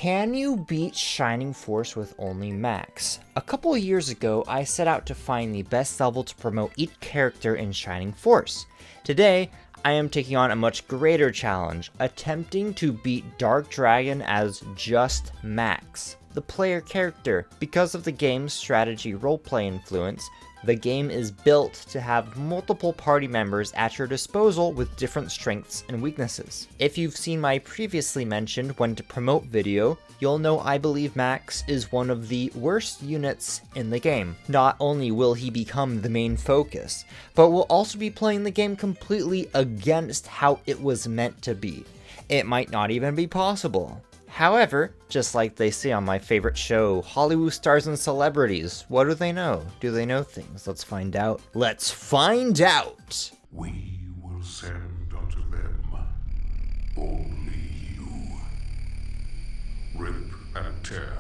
Can you beat Shining Force with only Max? A couple of years ago, I set out to find the best level to promote each character in Shining Force. Today, I am taking on a much greater challenge, attempting to beat Dark Dragon as just Max, the player character. Because of the game's strategy roleplay influence, the game is built to have multiple party members at your disposal with different strengths and weaknesses. If you've seen my previously mentioned when to promote video, you'll know I believe Max is one of the worst units in the game. Not only will he become the main focus, but will also be playing the game completely against how it was meant to be. It might not even be possible. However, just like they say on my favorite show, Hollywood Stars and Celebrities, what do they know? Do they know things? Let's find out. Let's find out! We will send unto them only you. Rip and tear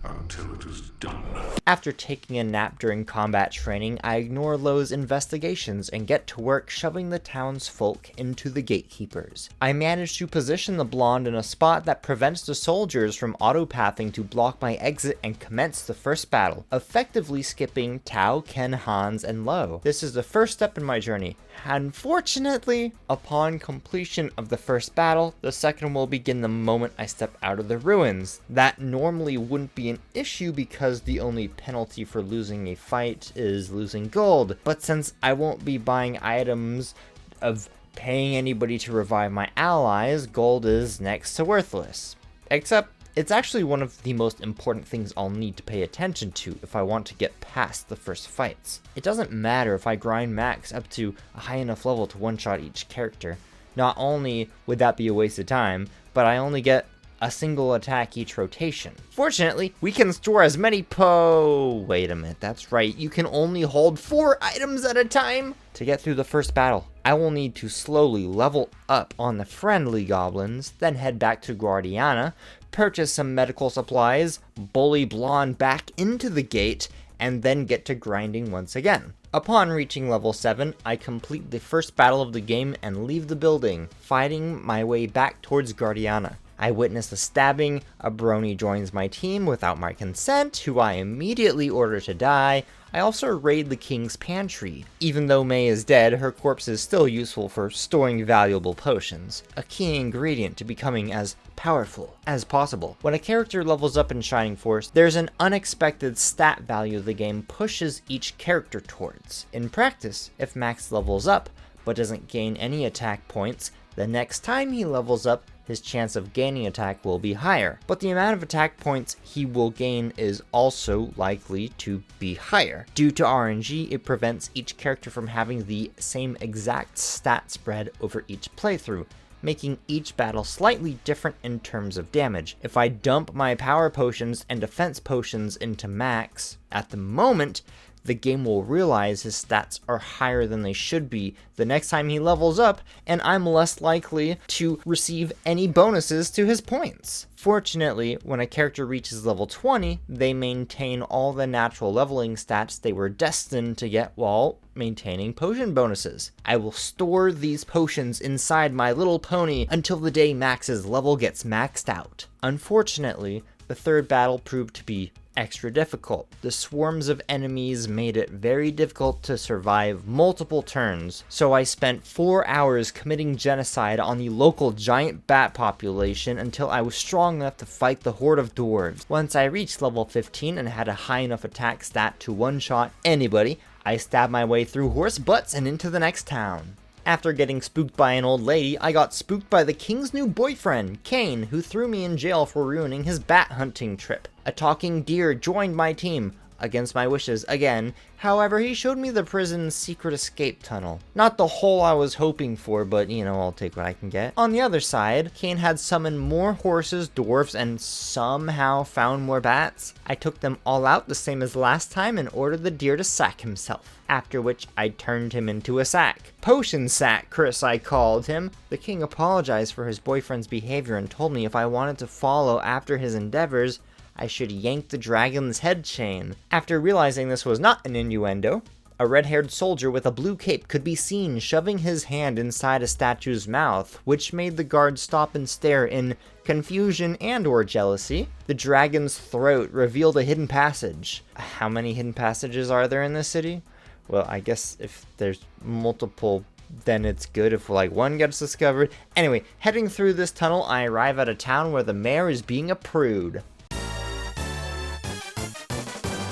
until it is done. After taking a nap during combat training, I ignore Lowe's investigations and get to work shoving the townsfolk into the gatekeepers. I manage to position the blonde in a spot that prevents the soldiers from auto-pathing to block my exit and commence the first battle, effectively skipping Tao, Ken, Hans, and Lowe. This is the first step in my journey. Unfortunately, upon completion of the first battle, the second will begin the moment I step out of the ruins. That normally wouldn't be an issue because the only penalty for losing a fight is losing gold, but since I won't be buying items of paying anybody to revive my allies, gold is next to worthless. Except, it's actually one of the most important things I'll need to pay attention to if I want to get past the first fights. It doesn't matter if I grind Max up to a high enough level to one-shot each character. Not only would that be a waste of time, but I only get a single attack each rotation. Fortunately, we can store as many wait a minute, that's right, you can only hold 4 items at a time! To get through the first battle, I will need to slowly level up on the friendly goblins, then head back to Guardiana, purchase some medical supplies, bully Blonde back into the gate, and then get to grinding once again. Upon reaching level 7, I complete the first battle of the game and leave the building, fighting my way back towards Guardiana. I witness a stabbing, a brony joins my team without my consent, who I immediately order to die. I also raid the king's pantry. Even though May is dead, her corpse is still useful for storing valuable potions, a key ingredient to becoming as powerful as possible. When a character levels up in Shining Force, there's an unexpected stat value the game pushes each character towards. In practice, if Max levels up, but doesn't gain any attack points, the next time he levels up, his chance of gaining attack will be higher, but the amount of attack points he will gain is also likely to be higher. Due to RNG, it prevents each character from having the same exact stat spread over each playthrough, making each battle slightly different in terms of damage. If I dump my power potions and defense potions into Max at the moment, the game will realize his stats are higher than they should be the next time he levels up, and I'm less likely to receive any bonuses to his points. Fortunately, when a character reaches level 20, they maintain all the natural leveling stats they were destined to get while maintaining potion bonuses. I will store these potions inside my little pony until the day Max's level gets maxed out. Unfortunately, the third battle proved to be extra difficult. The swarms of enemies made it very difficult to survive multiple turns, so I spent 4 hours committing genocide on the local giant bat population until I was strong enough to fight the horde of dwarves. Once I reached level 15 and had a high enough attack stat to one-shot anybody, I stabbed my way through horse butts and into the next town. After getting spooked by an old lady, I got spooked by the king's new boyfriend, Kane, who threw me in jail for ruining his bat hunting trip. A talking deer joined my team, against my wishes again. However, he showed me the prison's secret escape tunnel. Not the hole I was hoping for, but I'll take what I can get. On the other side, Kane had summoned more horses, dwarves, and somehow found more bats. I took them all out the same as last time and ordered the deer to sack himself, after which I turned him into a sack. Potion Sack, Chris, I called him. The king apologized for his boyfriend's behavior and told me if I wanted to follow after his endeavors, I should yank the dragon's head chain. After realizing this was not an innuendo, A red-haired soldier with a blue cape could be seen shoving his hand inside a statue's mouth, which made the guards stop and stare in confusion and/or jealousy. The dragon's throat revealed a hidden passage. How many hidden passages are there in this city? Well, I guess if there's multiple, then it's good if one gets discovered. Anyway, heading through this tunnel, I arrive at a town where the mayor is being a prude.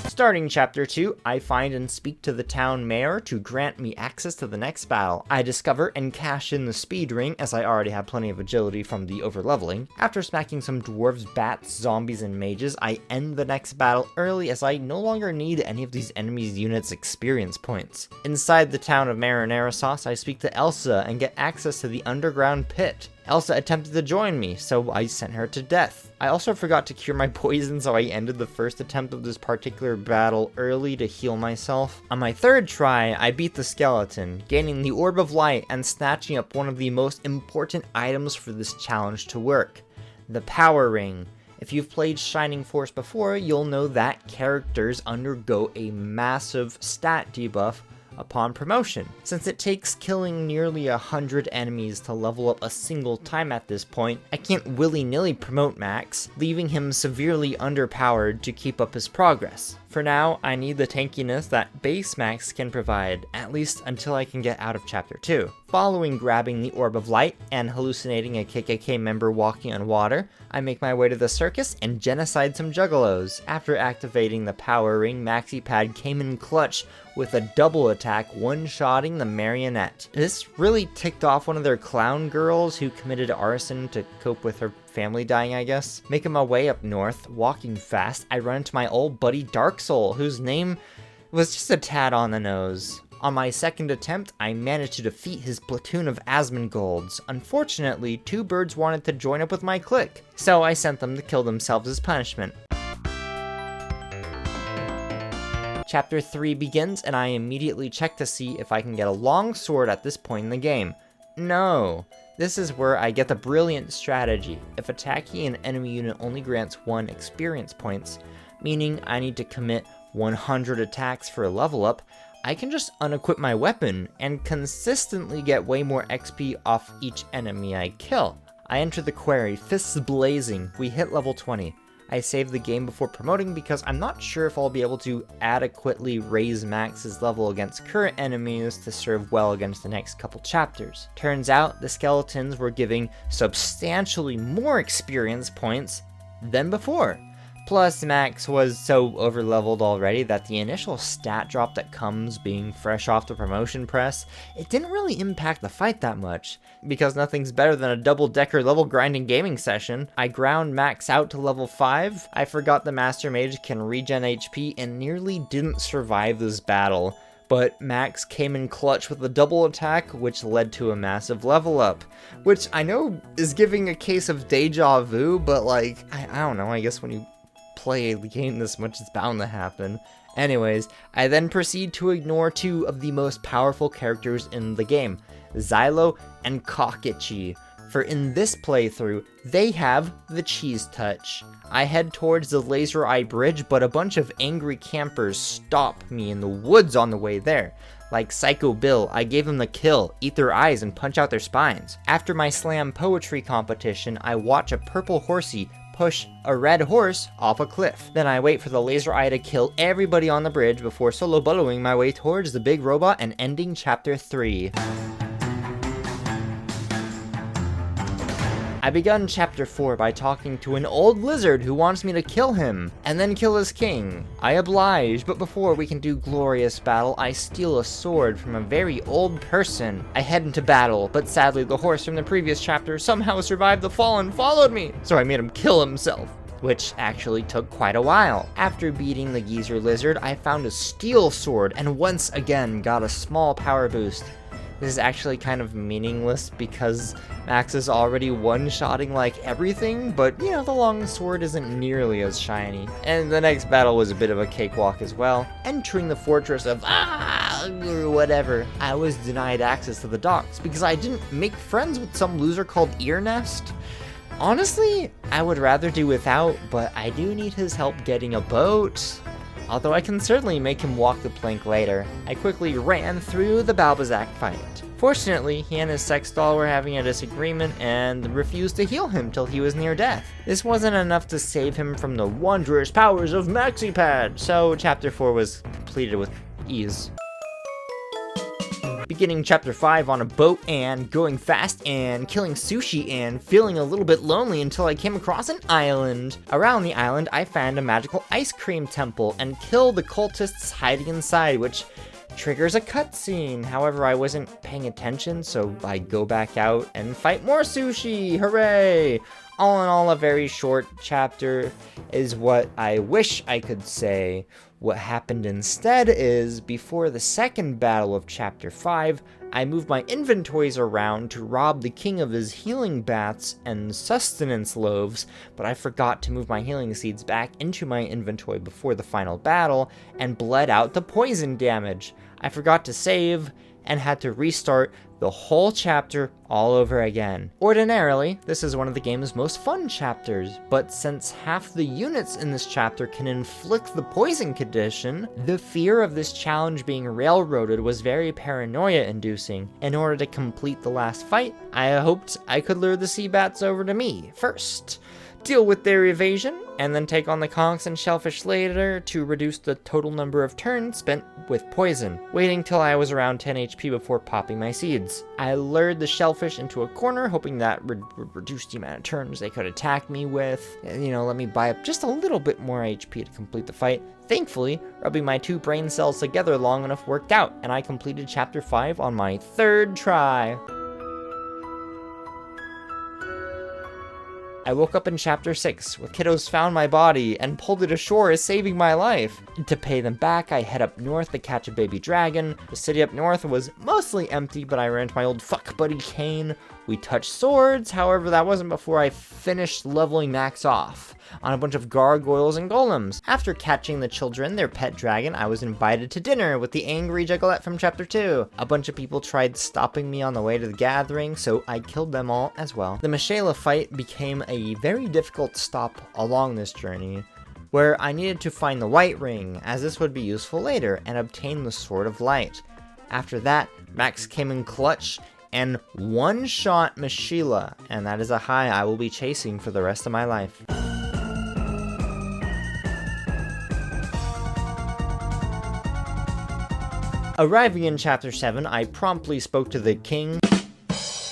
Starting Chapter 2, I find and speak to the town mayor to grant me access to the next battle. I discover and cash in the speed ring, as I already have plenty of agility from the overleveling. After smacking some dwarves, bats, zombies, and mages, I end the next battle early as I no longer need any of these enemies' units' experience points. Inside the town of Marinara Sauce, I speak to Elsa and get access to the underground pit. Elsa attempted to join me, so I sent her to death. I also forgot to cure my poison, so I ended the first attempt of this particular battle early to heal myself. On my third try, I beat the skeleton, gaining the Orb of Light and snatching up one of the most important items for this challenge to work, the Power Ring. If you've played Shining Force before, you'll know that characters undergo a massive stat debuff upon promotion. Since it takes killing nearly 100 enemies to level up a single time at this point, I can't willy-nilly promote Max, leaving him severely underpowered to keep up his progress. For now, I need the tankiness that base Max can provide, at least until I can get out of Chapter 2. Following grabbing the Orb of Light and hallucinating a KKK member walking on water, I make my way to the circus and genocide some juggalos. After activating the Power Ring, Maxi Pad came in clutch with a double attack, one-shotting the marionette. This really ticked off one of their clown girls who committed arson to cope with her family dying, I guess. Making my way up north, walking fast, I run into my old buddy Dark Soul, whose name was just a tad on the nose. On my second attempt, I managed to defeat his platoon of Asmongols. Unfortunately, two birds wanted to join up with my clique, so I sent them to kill themselves as punishment. Chapter 3 begins, and I immediately check to see if I can get a long sword at this point in the game. No. This is where I get the brilliant strategy. If attacking an enemy unit only grants 1 experience points, meaning I need to commit 100 attacks for a level up, I can just unequip my weapon and consistently get way more XP off each enemy I kill. I enter the quarry, fists blazing. We hit level 20. I saved the game before promoting because I'm not sure if I'll be able to adequately raise Max's level against current enemies to serve well against the next couple chapters. Turns out the skeletons were giving substantially more experience points than before. Plus, Max was so overleveled already that the initial stat drop that comes being fresh off the promotion press, it didn't really impact the fight that much, because nothing's better than a double-decker level grinding gaming session. I ground Max out to level 5, I forgot the Master Mage can regen HP, and nearly didn't survive this battle. But Max came in clutch with a double attack, which led to a massive level up. Which I know is giving a case of deja vu, but I don't know, I guess when you play the game this much, it's bound to happen. Anyways, I then proceed to ignore 2 of the most powerful characters in the game, Xylo and Kokichi, for in this playthrough, they have the cheese touch. I head towards the Laser Eye Bridge, but a bunch of angry campers stop me in the woods on the way there. Like Psycho Bill, I gave them the kill, eat their eyes, and punch out their spines. After my slam poetry competition, I watch a purple horsey push a red horse off a cliff. Then I wait for the Laser Eye to kill everybody on the bridge before solo boloing my way towards the big robot and ending Chapter 3. I begun Chapter 4 by talking to an old lizard who wants me to kill him, and then kill his king. I oblige, but before we can do glorious battle, I steal a sword from a very old person. I head into battle, but sadly the horse from the previous chapter somehow survived the fall and followed me, so I made him kill himself, which actually took quite a while. After beating the geezer lizard, I found a steel sword and once again got a small power boost. This is actually kind of meaningless because Max is already one-shotting everything, but the long sword isn't nearly as shiny. And the next battle was a bit of a cakewalk as well. Entering the fortress of or whatever, I was denied access to the docks because I didn't make friends with some loser called Earnest. Honestly, I would rather do without, but I do need his help getting a boat. although I can certainly make him walk the plank later. I quickly ran through the Balbazak fight. Fortunately, he and his sex doll were having a disagreement and refused to heal him till he was near death. This wasn't enough to save him from the wondrous powers of MaxiPad, so chapter 4 was completed with ease. Beginning chapter 5 on a boat and going fast and killing sushi and feeling a little bit lonely until I came across an island. Around the island, I found a magical ice cream temple and killed the cultists hiding inside, which triggers a cutscene. However, I wasn't paying attention, so I go back out and fight more sushi. Hooray! All in all, a very short chapter is what I wish I could say. What happened instead is, before the second battle of chapter 5, I moved my inventories around to rob the king of his healing baths and sustenance loaves, but I forgot to move my healing seeds back into my inventory before the final battle and bled out the poison damage. I forgot to save and had to restart the whole chapter all over again. Ordinarily, this is one of the game's most fun chapters, but since half the units in this chapter can inflict the poison condition, the fear of this challenge being railroaded was very paranoia-inducing. In order to complete the last fight, I hoped I could lure the sea bats over to me first, deal with their evasion, and then take on the conchs and shellfish later to reduce the total number of turns spent with poison, waiting till I was around 10 HP before popping my seeds. I lured the shellfish into a corner, hoping that would reduce the amount of turns they could attack me with, let me buy up just a little bit more HP to complete the fight. Thankfully, rubbing my 2 brain cells together long enough worked out, and I completed chapter 5 on my 3rd try. I woke up in chapter 6, with kiddos found my body and pulled it ashore, saving my life. To pay them back, I head up north to catch a baby dragon. The city up north was mostly empty, but I ran into my old fuck buddy Kane. We touched swords, however that wasn't before I finished leveling Max off on a bunch of gargoyles and golems. After catching the children, their pet dragon, I was invited to dinner with the angry Juggalette from chapter 2. A bunch of people tried stopping me on the way to the gathering, so I killed them all as well. The Michaela fight became a very difficult stop along this journey, where I needed to find the white ring, as this would be useful later, and obtain the Sword of Light. After that, Max came in clutch and one-shot Michaela, and that is a high I will be chasing for the rest of my life. Arriving in chapter 7, I promptly spoke to the king,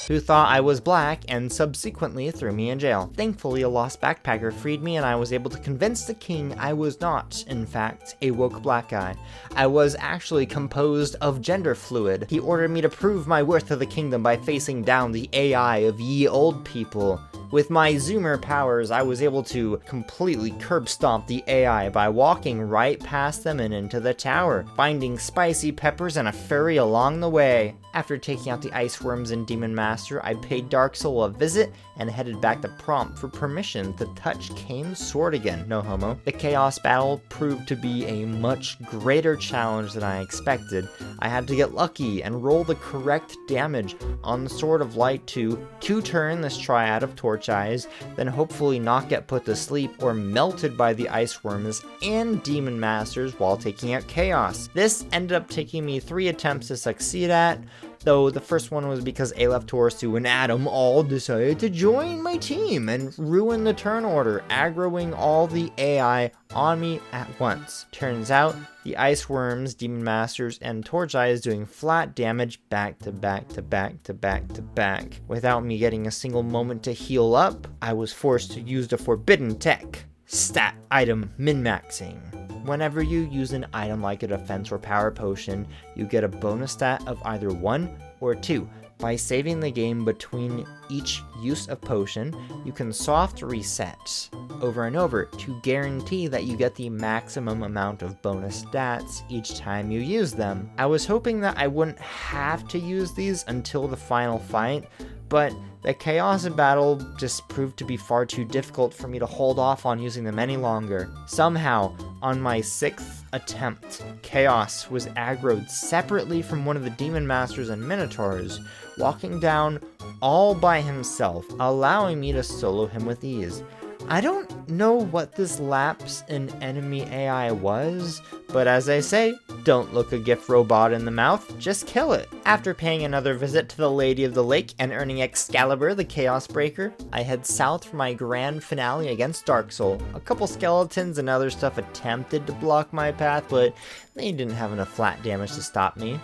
who thought I was black and subsequently threw me in jail. Thankfully, a lost backpacker freed me and I was able to convince the king I was not, in fact, a woke black guy. I was actually composed of gender fluid. He ordered me to prove my worth to the kingdom by facing down the AI of ye old people. With my zoomer powers, I was able to completely curb stomp the AI by walking right past them and into the tower, finding spicy peppers and a furry along the way. After taking out the ice worms and Demon Master, I paid Dark Soul a visit and headed back to Prompt for permission to touch Kane's sword again, no homo. The Chaos battle proved to be a much greater challenge than I expected. I had to get lucky and roll the correct damage on the Sword of Light to 2-turn this triad of Torch Eyes, then hopefully not get put to sleep or melted by the ice worms and Demon Masters while taking out Chaos. This ended up taking me 3 attempts to succeed at, though the first one was because Aleph Torsu and Adam all decided to join my team and ruin the turn order, aggroing all the AI on me at once. Turns out, the Ice Worms, Demon Masters, and Torch Eyes doing flat damage back to back to back to back to back. Without me getting a single moment to heal up, I was forced to use the forbidden tech, stat item min-maxing. Whenever you use an item like a defense or power potion, you get a bonus stat of either 1 or 2. By saving the game between each use of potion, you can soft reset over and over to guarantee that you get the maximum amount of bonus stats each time you use them. I was hoping that I wouldn't have to use these until the final fight, but the Chaos battle just proved to be far too difficult for me to hold off on using them any longer. Somehow, on my 6th attempt, Chaos was aggroed separately from one of the Demon Masters and Minotaurs, walking down all by himself, allowing me to solo him with ease. I don't know what this lapse in enemy AI was, but as I say, don't look a gift robot in the mouth, just kill it. After paying another visit to the Lady of the Lake and earning Excalibur, the Chaos Breaker, I head south for my grand finale against Dark Soul. A couple skeletons and other stuff attempted to block my path, but they didn't have enough flat damage to stop me.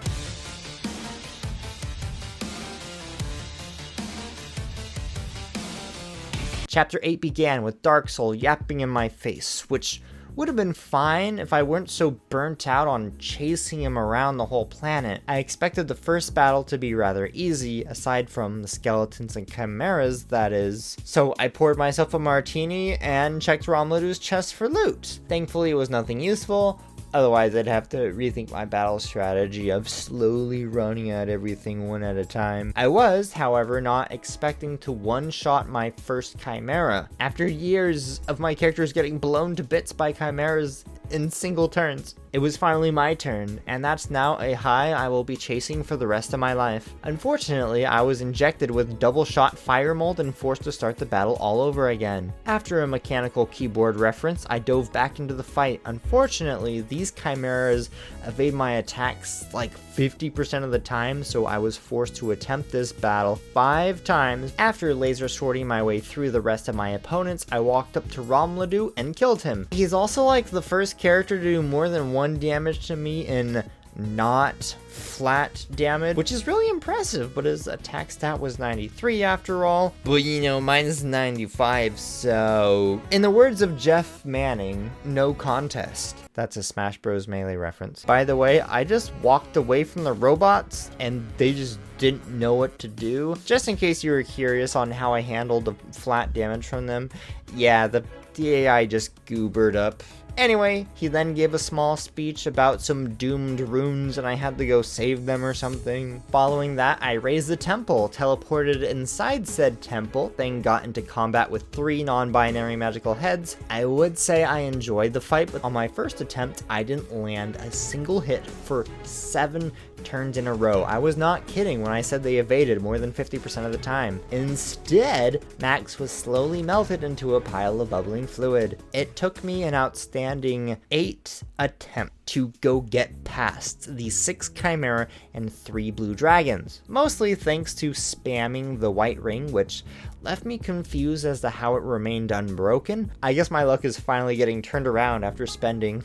Chapter 8 began with Dark Soul yapping in my face, which would have been fine if I weren't so burnt out on chasing him around the whole planet. I expected the first battle to be rather easy, aside from the skeletons and chimeras, that is. So I poured myself a martini and checked Romladu's chest for loot. Thankfully it was nothing useful. Otherwise, I'd have to rethink my battle strategy of slowly running at everything one at a time. I was, however, not expecting to one-shot my first Chimera. After years of my characters getting blown to bits by Chimeras in single turns, it was finally my turn, and that's now a high I will be chasing for the rest of my life. Unfortunately, I was injected with double-shot fire mold and forced to start the battle all over again. After a mechanical keyboard reference, I dove back into the fight. Unfortunately, these chimeras evade my attacks like 50% of the time, so I was forced to attempt this battle 5 times. After laser sorting my way through the rest of my opponents, I walked up to Romladu and killed him. He's also like the first character to do more than 1 damage to me in not flat damage, which is really impressive, but his attack stat was 93 after all. But you know, mine's 95, so in the words of Jeff Manning, no contest. That's a Smash Bros. Melee reference. By the way, I just walked away from the robots and they just didn't know what to do. Just in case you were curious on how I handled the flat damage from them, yeah, the AI just goobered up. Anyway, he then gave a small speech about some doomed runes and I had to go save them or something. Following that, I raised the temple, teleported inside said temple, then got into combat with 3 non-binary magical heads. I would say I enjoyed the fight, but on my first attempt, I didn't land a single hit for 7 turns in a row. I was not kidding when I said they evaded more than 50% of the time. Instead, Max was slowly melted into a pile of bubbling fluid. It took me an outstanding 8 attempts to go get past the 6 Chimera and 3 blue dragons, mostly thanks to spamming the white ring, which left me confused as to how it remained unbroken. I guess my luck is finally getting turned around after spending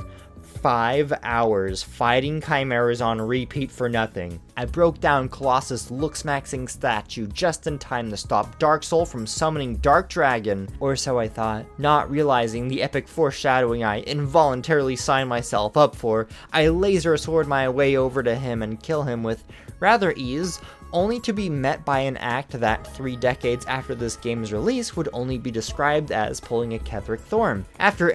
5 hours fighting chimeras on repeat for nothing. I broke down Colossus Looksmaxing statue just in time to stop Dark Soul from summoning Dark Dragon, or so I thought. Not realizing the epic foreshadowing I involuntarily signed myself up for, I laser sword my way over to him and kill him with rather ease, only to be met by an act that 3 decades after this game's release would only be described as pulling a Ketheric Thorn. After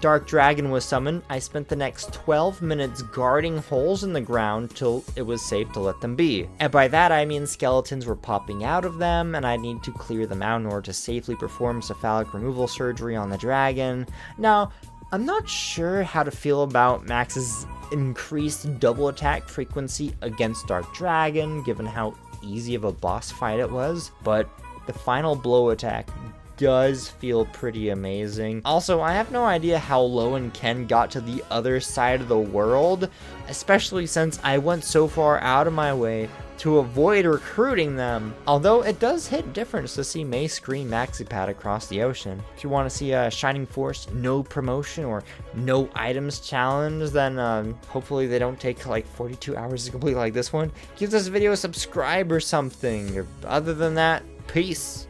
Dark Dragon was summoned, I spent the next 12 minutes guarding holes in the ground till it was safe to let them be. And by that I mean skeletons were popping out of them and I need to clear them out in order to safely perform cephalic removal surgery on the dragon. Now, I'm not sure how to feel about Max's increased double attack frequency against Dark Dragon, given how easy of a boss fight it was, but the final blow attack does feel pretty amazing. Also, I have no idea how Lo and Ken got to the other side of the world, especially since I went so far out of my way to avoid recruiting them. Although it does hit difference to see May scream Maxipad across the ocean. If you want to see a Shining Force no promotion or no items challenge, then hopefully they don't take like 42 hours to complete like this one. Give this video a subscribe or something. Other than that, peace.